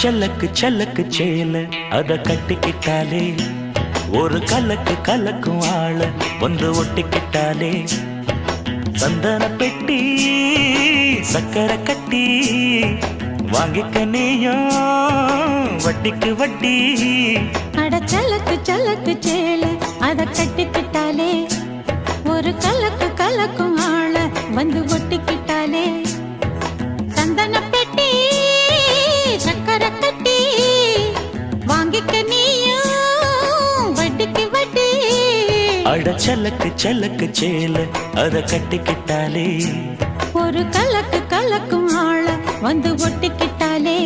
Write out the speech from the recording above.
செல்லக்கு செல்லக்கு சேல அத கட்டிக்கிட்டாலே ஒரு கலக்கு கலக்கும் ஆள வந்து ஒட்டிக்கிட்டாலே சந்தன பெட்டி சக்கரை கட்டி வாங்கிக்க நீயும் வட்டிக்கு வட்டி. அட செல்லக்கு செல்லக்கு சேல அத கட்டிக்கிட்டாலே ஒரு கலக்கு கலக்கும் ஆள வந்து ஒட்டிக்கிட்டாலே சந்தன பெட்டி சக்கரை கட்டி வாங்கிக்க நீயும் வட்டிக்கு வட்டி. அட செல்லக்கு செல்லக்கு சேல அத கட்டிக்கிட்டாலே ஒரு கலக்கு கலக்கும் ஆள வந்து ஒட்டிக்கிட்டாலே